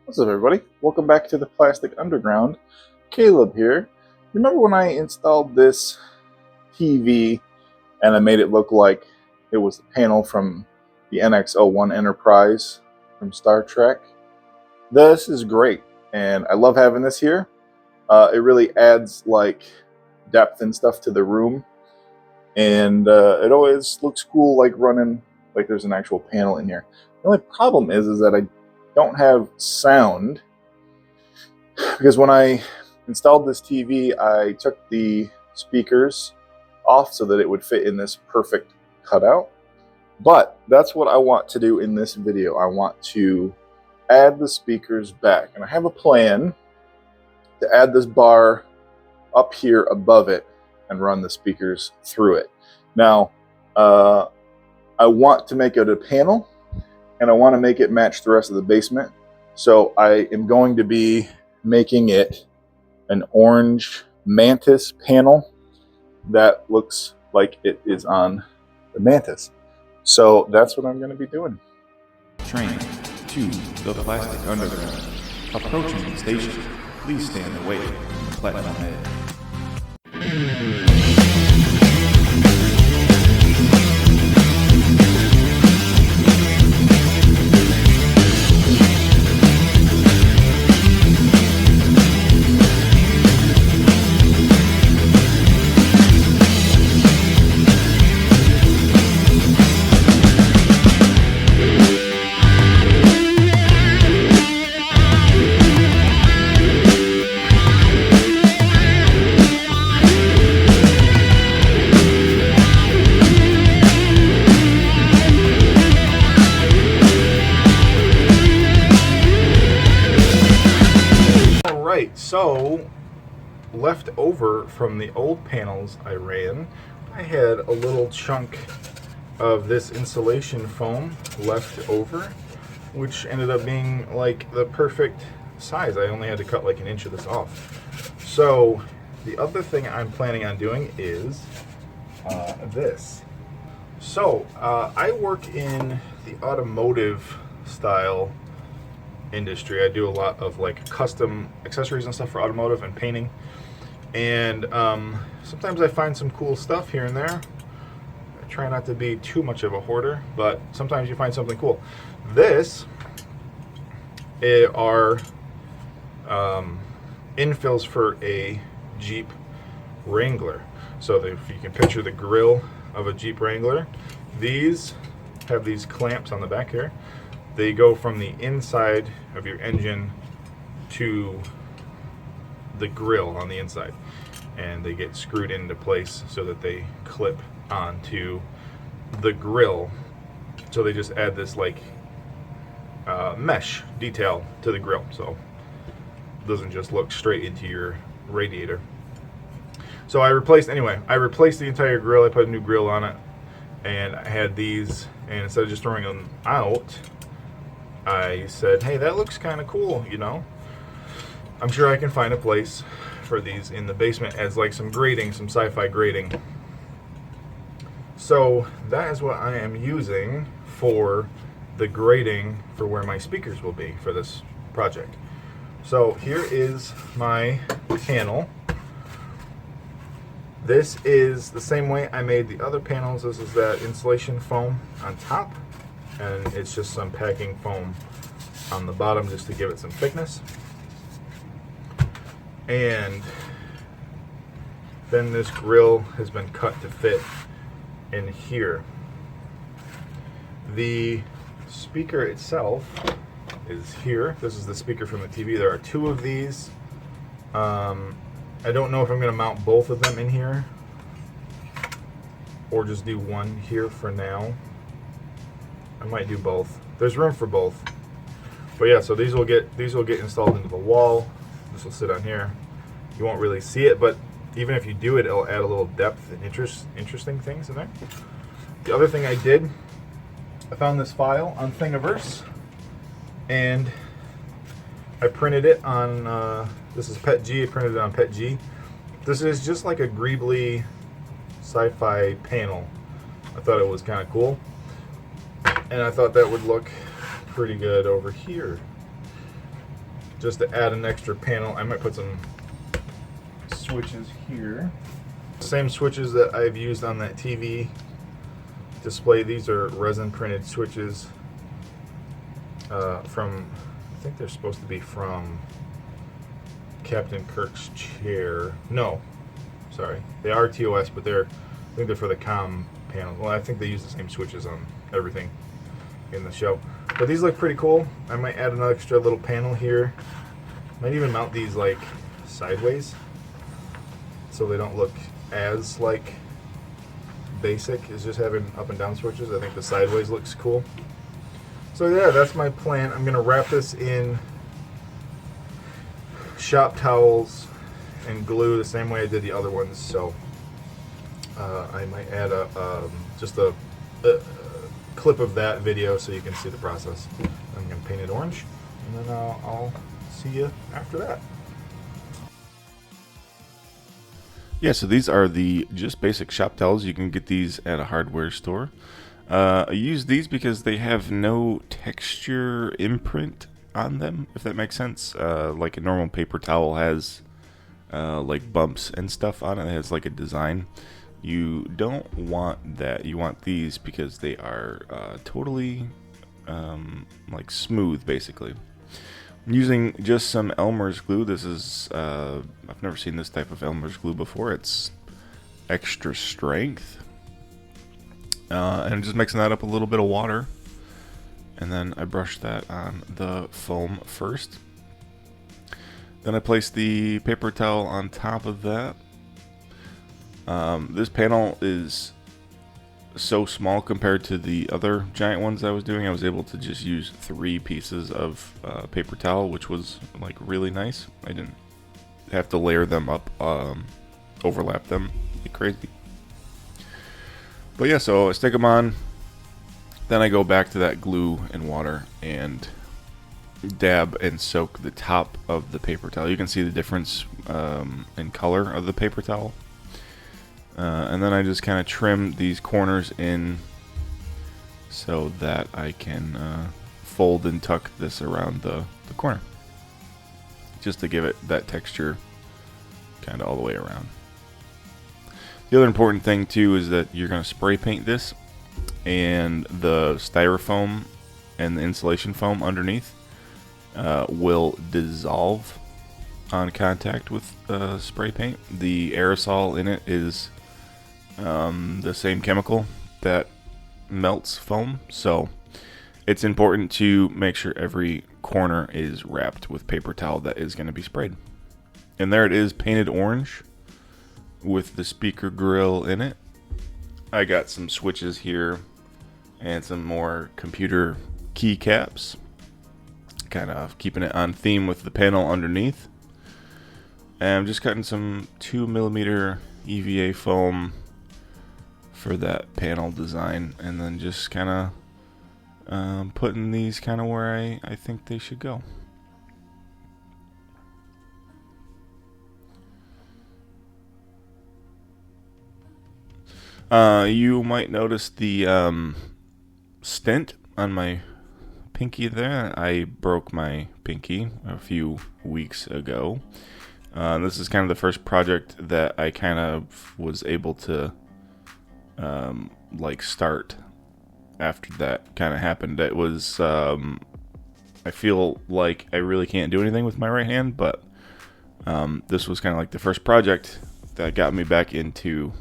What's up, everybody? Welcome back to the Plastic Underground. Caleb here. Remember when I installed this TV and I made it look like it was the panel from the NX-01 Enterprise from Star Trek? This is great, and I love having this here. It really adds like depth and stuff to the room, and it always looks cool, like running like there's an actual panel in here. The only problem is that I don't have sound, because when I installed this TV, I took the speakers off so that it would fit in this perfect cutout. But that's what I want to do in this video. I want to add the speakers back, and I have a plan to add this bar up here above it and run the speakers through it. Now, I want to make it a panel, and I want to make it match the rest of the basement. So I am going to be making it an orange Mantis panel that looks like it is on the Mantis. So that's what I'm going to be doing. Train to the Plastic Underground. Approaching the station. Please stand away from the platform edge. So, left over from the old panels I ran, I had a little chunk of this insulation foam left over, which ended up being like the perfect size. I only had to cut like an inch of this off. So, the other thing I'm planning on doing is this. So, I work in the automotive style industry. I do a lot of like custom accessories and stuff for automotive and painting, and sometimes I find some cool stuff here and there. I try not to be too much of a hoarder, but sometimes you find something cool. This are infills for a Jeep Wrangler. So if you can picture the grill of a Jeep Wrangler, these have these clamps on the back here. They go from the inside of your engine to the grill on the inside, and they get screwed into place so that they clip onto the grill. So they just add this like mesh detail to the grill, so it doesn't just look straight into your radiator. So I replaced the entire grill. I put a new grill on it, and I had these, and instead of just throwing them out, I said, hey, that looks kind of cool, you know. I'm sure I can find a place for these in the basement as like some grating, some sci-fi grating. So that is what I am using for the grating for where my speakers will be for this project. So here is my panel. This is the same way I made the other panels. This is that insulation foam on top, and it's just some packing foam on the bottom just to give it some thickness. And then this grill has been cut to fit in here. The speaker itself is here. This is the speaker from the TV. There are two of these. I don't know if I'm going to mount both of them in here or just do one here for now. I might do both. There's room for both. But yeah, so these will get installed into the wall. This will sit on here. You won't really see it, but even if you do it, it'll add a little depth and interesting things in there. The other thing I did, I found this file on Thingiverse, and I printed it on, this is PETG, I printed it on PETG. This is just like a Greebly sci-fi panel. I thought it was kind of cool, and I thought that would look pretty good over here. just to add an extra panel. I might put some switches here. Same switches that I've used on that TV display. These are resin printed switches from, I think they're supposed to be from Captain Kirk's chair. No, sorry, they are TOS, but I think they're for the comm panel. Well, I think they use the same switches on everything in the show. But these look pretty cool. I might add an extra little panel here. Might even mount these like sideways so they don't look as like basic as just having up and down switches. I think the sideways looks cool. So yeah, that's my plan. I'm gonna wrap this in shop towels and glue the same way I did the other ones. So I might add just a clip of that video so you can see the process. I'm gonna paint it orange, and then I'll see you after that. Yeah, so these are the just basic shop towels. You can get these at a hardware store. I use these because they have no texture imprint on them, if that makes sense. Like a normal paper towel has like bumps and stuff on it. It has like a design. You don't want that. You want these because they are totally like smooth, basically. I'm using just some Elmer's glue. This is, I've never seen this type of Elmer's glue before. It's extra strength. And I'm just mixing that up with a little bit of water. And then I brush that on the foam first. Then I place the paper towel on top of that. This panel is so small compared to the other giant ones I was doing. I was able to just use 3 pieces of paper towel, which was like really nice. I didn't have to layer them up, overlap them like crazy. But yeah, so I stick them on, then I go back to that glue and water and dab and soak the top of the paper towel. You can see the difference in color of the paper towel. And then I just kind of trim these corners in so that I can fold and tuck this around the corner, just to give it that texture kind of all the way around. The other important thing too is that you're going to spray paint this, and the styrofoam and the insulation foam underneath will dissolve on contact with spray paint. The aerosol in it is the same chemical that melts foam, so it's important to make sure every corner is wrapped with paper towel that is going to be sprayed. And there it is, painted orange with the speaker grill in it. I got some switches here and some more computer keycaps, kind of keeping it on theme with the panel underneath. And I'm just cutting some 2mm EVA foam for that panel design, and then just kind of putting these kind of where I think they should go. You might notice the stent on my pinky there. I broke my pinky a few weeks ago. This is kind of the first project that I kind of was able to like start after that kind of happened. It was I feel like I really can't do anything with my right hand, but this was kind of like the first project that got me back into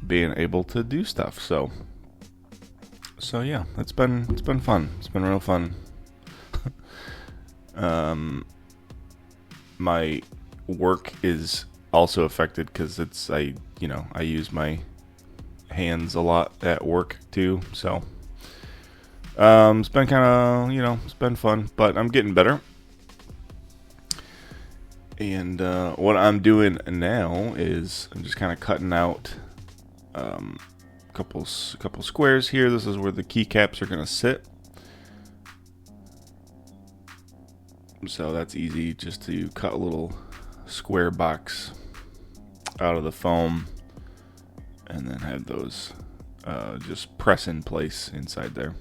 being able to do stuff. So yeah, it's been fun. It's been real fun. My work is also affected because I use my hands a lot at work too. So it's been kind of, it's been fun, but I'm getting better. And what I'm doing now is I'm just kind of cutting out a couple squares here. This is where the keycaps are going to sit. So that's easy, just to cut a little square box out of the foam and then have those just press in place inside there.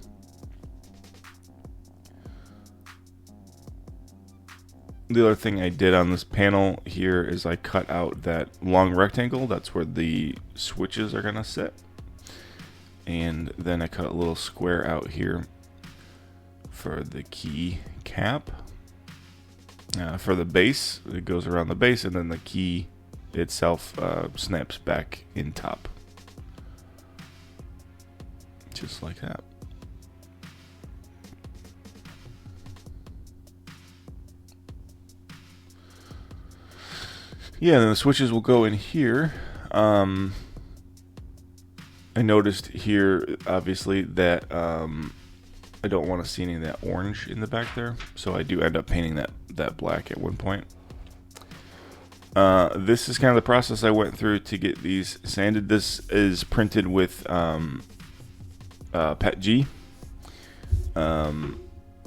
the other thing I did on this panel here is I cut out that long rectangle. That's where the switches are gonna sit. And then I cut a little square out here for the key cap. For the base, it goes around the base, and then the key itself snaps back in top. Just like that. Yeah, and then the switches will go in here. I noticed here, obviously, that I don't want to see any of that orange in the back there, so I do end up painting that black at one point. This is kind of the process I went through to get these sanded. This is printed with PETG. I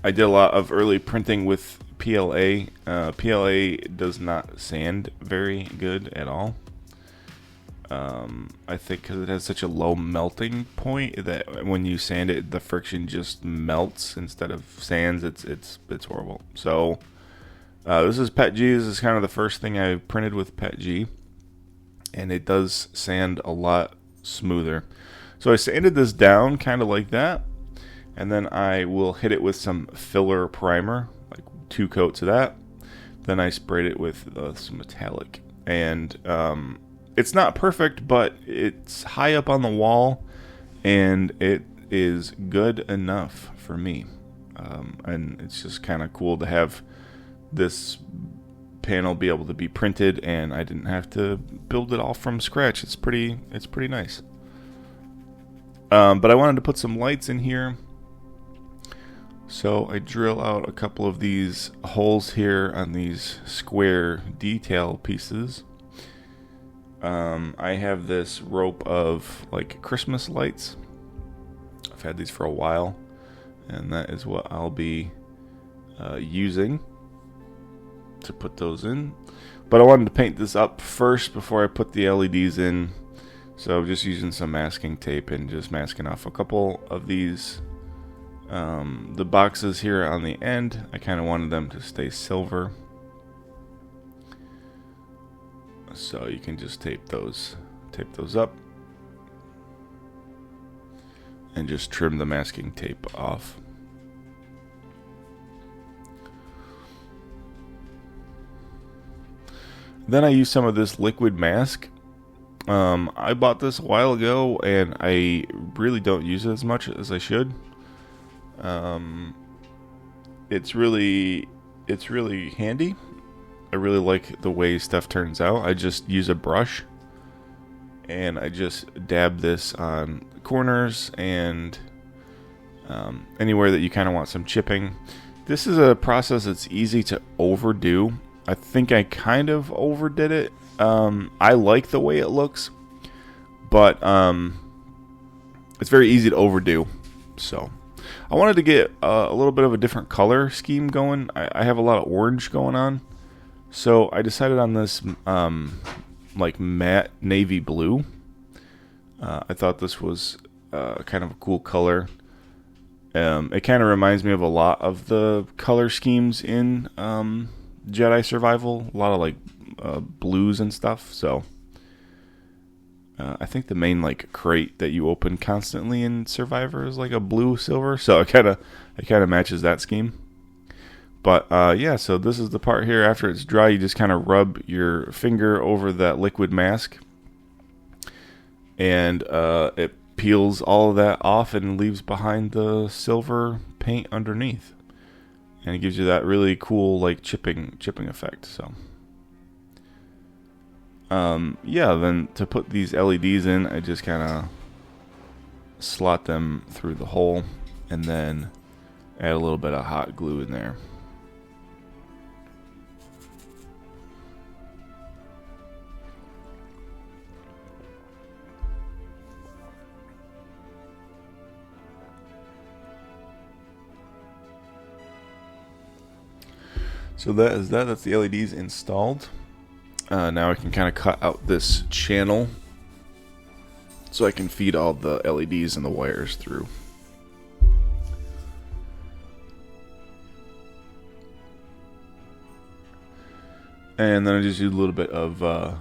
did a lot of early printing with PLA. PLA does not sand very good at all. I think because it has such a low melting point that when you sand it, the friction just melts instead of sands. It's horrible. So this is PETG. This is kind of the first thing I printed with PETG, and it does sand a lot smoother. So I sanded this down kind of like that, and then I will hit it with some filler primer, like 2 coats of that. Then I sprayed it with some metallic, and it's not perfect, but it's high up on the wall, and it is good enough for me. And it's just kind of cool to have this panel be able to be printed, and I didn't have to build it all from scratch. It's pretty nice. But I wanted to put some lights in here, so I drill out a couple of these holes here on these square detail pieces. I have this rope of like Christmas lights. I've had these for a while, and that is what I'll be using to put those in. But I wanted to paint this up first before I put the LEDs in, so just using some masking tape and just masking off a couple of these. The boxes here on the end, I kind of wanted them to stay silver. So you can just tape those up and just trim the masking tape off. Then I use some of this liquid mask. I bought this a while ago, and I really don't use it as much as I should. It's really handy. I really like the way stuff turns out. I just use a brush, and I just dab this on corners and anywhere that you kind of want some chipping. This is a process that's easy to overdo. I think I kind of overdid it. I like the way it looks, but it's very easy to overdo. So I wanted to get a little bit of a different color scheme going. I have a lot of orange going on. So I decided on this like matte navy blue. I thought this was kind of a cool color. It kind of reminds me of a lot of the color schemes in Jedi Survival. A lot of like blues and stuff. So I think the main like crate that you open constantly in Survivor is like a blue silver. So it kind of matches that scheme. But yeah, so this is the part here. After it's dry, you just kind of rub your finger over that liquid mask, and it peels all of that off and leaves behind the silver paint underneath, and it gives you that really cool like chipping effect. So yeah, then to put these LEDs in, I just kind of slot them through the hole, and then add a little bit of hot glue in there. So that's the LEDs installed. Now I can kind of cut out this channel so I can feed all the LEDs and the wires through. And then I just use a little bit of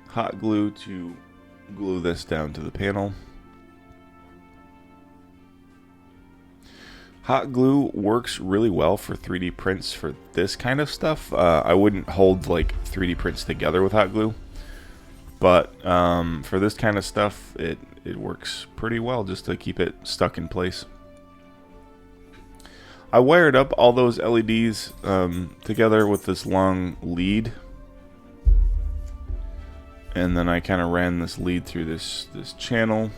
hot glue to glue this down to the panel. Hot glue works really well for 3D prints for this kind of stuff. I wouldn't hold like 3D prints together with hot glue, but for this kind of stuff, it works pretty well just to keep it stuck in place. I wired up all those LEDs together with this long lead, and then I kind of ran this lead through this channel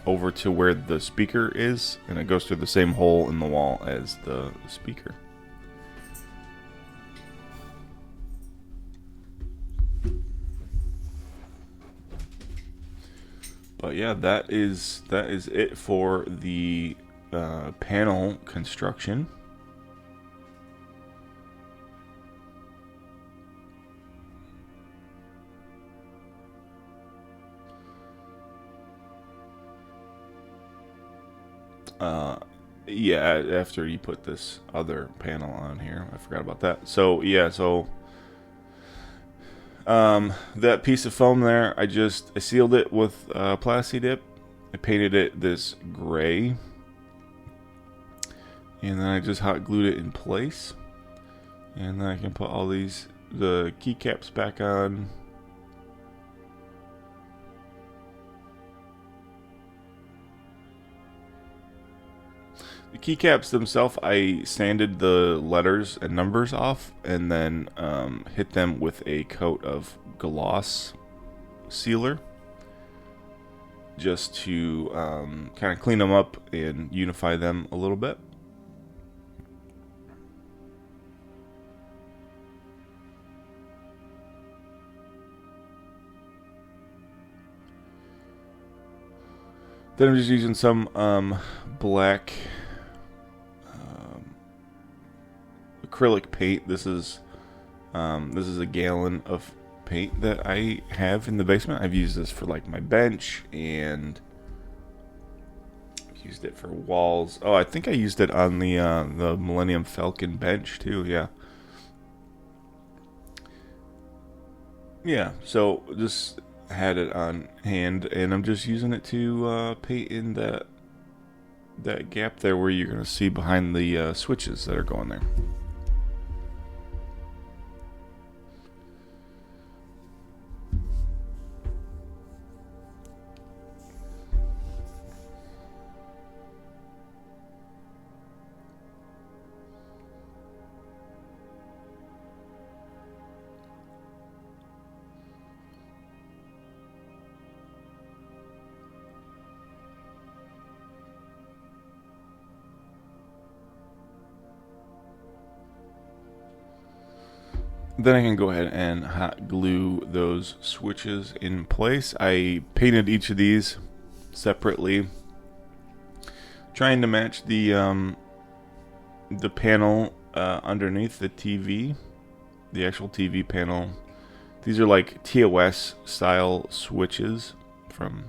over to where the speaker is, and it goes through the same hole in the wall as the speaker. But yeah, that is it for the panel construction. Yeah, after you put this other panel on here, I forgot about that. So yeah, that piece of foam there, I sealed it with Plasti Dip. I painted it this gray, and then I just hot glued it in place. And then I can put all the keycaps back on. The keycaps themselves, I sanded the letters and numbers off, and then hit them with a coat of gloss sealer, just to kind of clean them up and unify them a little bit. Then I'm just using some black acrylic paint. This is a gallon of paint that I have in the basement. I've used this for like my bench, and I've used it for walls. Oh, I think I used it on the Millennium Falcon bench too. Yeah. So just had it on hand, and I'm just using it to paint in that gap there where you're gonna see behind the switches that are going there. Then I can go ahead and hot glue those switches in place. I painted each of these separately, trying to match the panel underneath the TV, the actual TV panel. These are like TOS style switches from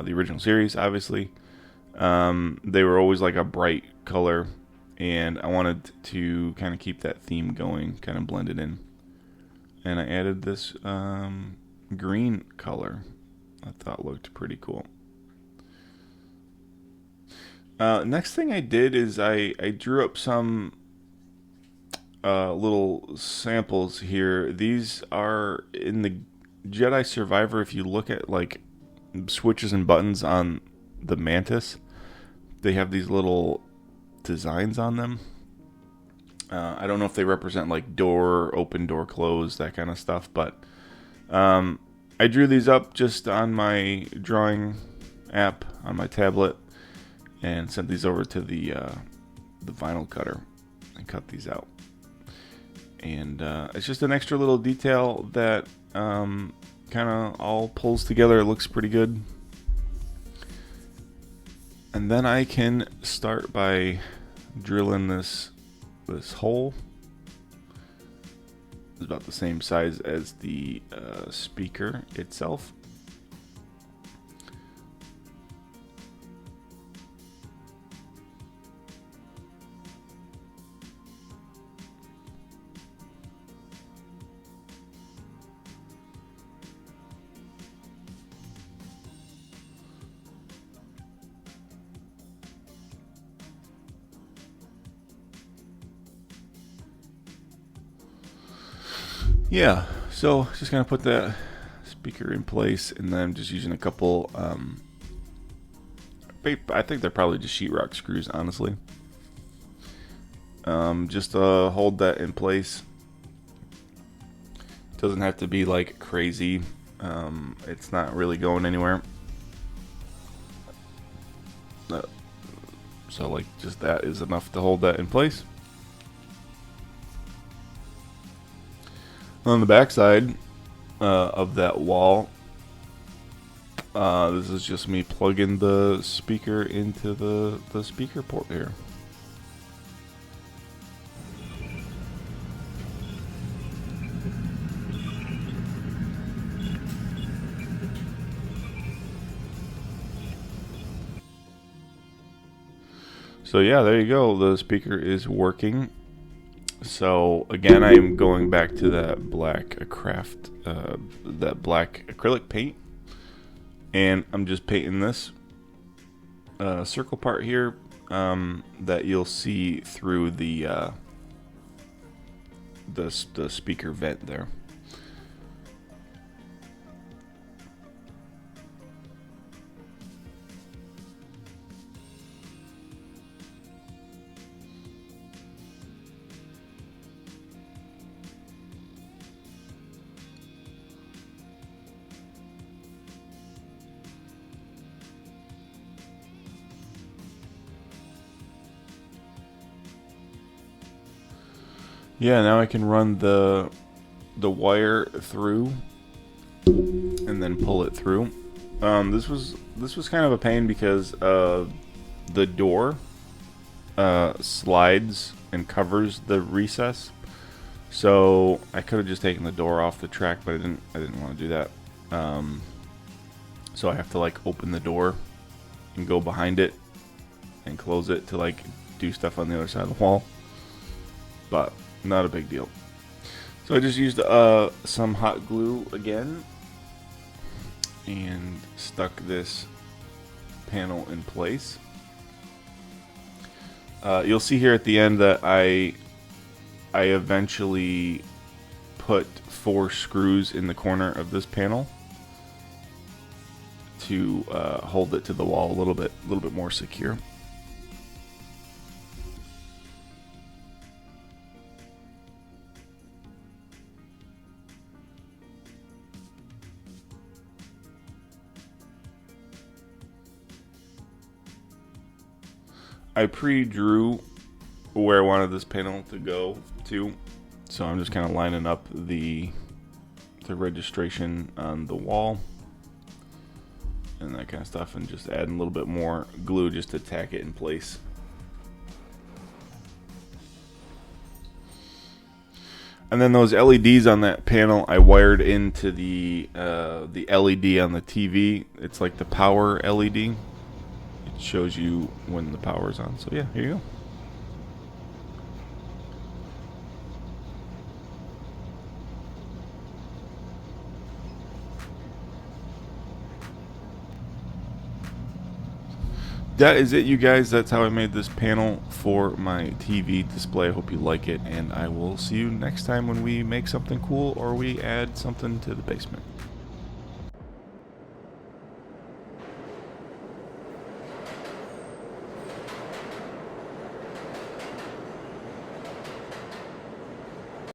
the original series, obviously. They were always like a bright color, and I wanted to kind of keep that theme going, kind of blend it in. And I added this green color. I thought looked pretty cool. Next thing I did is I drew up some little samples here. These are in the Jedi Survivor. If you look at like switches and buttons on the Mantis, they have these little designs on them. I don't know if they represent like door, open, door, close, that kind of stuff, but I drew these up just on my drawing app on my tablet and sent these over to the vinyl cutter and cut these out. And it's just an extra little detail that kind of all pulls together. It looks pretty good. And then I can start by drilling this hole. It's about the same size as the speaker itself. Yeah, so just gonna put that speaker in place, and then I'm just using a couple. I think they're probably just sheetrock screws, honestly. Just to hold that in place. Doesn't have to be like crazy. It's not really going anywhere. So like just that is enough to hold that in place. On the back side of that wall, this is just me plugging the speaker into the speaker port here. So yeah, there you go. The speaker is working. So again, I am going back to that black that black acrylic paint, and I'm just painting this circle part here that you'll see through the speaker vent there. Yeah, now I can run the wire through and then pull it through. This was kind of a pain because the door slides and covers the recess. So I could have just taken the door off the track, but I didn't want to do that. So I have to like open the door and go behind it and close it to like do stuff on the other side of the wall. But not a big deal. So I just used some hot glue again and stuck this panel in place. You'll see here at the end that I eventually put 4 screws in the corner of this panel to hold it to the wall a little bit more secure. I pre-drew where I wanted this panel to go to, so I'm just kind of lining up the registration on the wall and that kind of stuff, and just adding a little bit more glue just to tack it in place. And then those LEDs on that panel I wired into the LED on the TV. It's like the power LED. It shows you when the power's on. So yeah, here you go. That is it, you guys. That's how I made this panel for my TV display. I hope you like it, and I will see you next time when we make something cool or we add something to the basement.